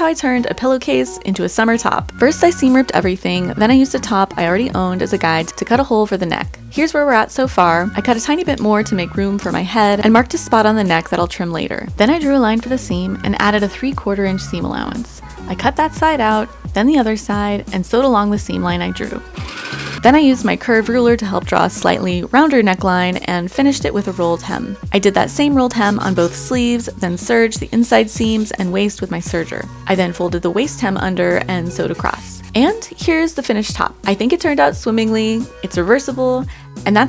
how I turned a pillowcase into a summer top. First I seam ripped everything, then I used a top I already owned as a guide to cut a hole for the neck. Here's where we're at so far. I cut a tiny bit more to make room for my head and marked a spot on the neck that I'll trim later. Then I drew a line for the seam and added a 3/4 inch seam allowance. I cut that side out, then the other side, and sewed along the seam line I drew. Then I used my curved ruler to help draw a slightly rounder neckline and finished it with a rolled hem. I did that same rolled hem on both sleeves, then serged the inside seams and waist with my serger. I then folded the waist hem under and sewed across. And here's the finished top. I think it turned out swimmingly, it's reversible, and that's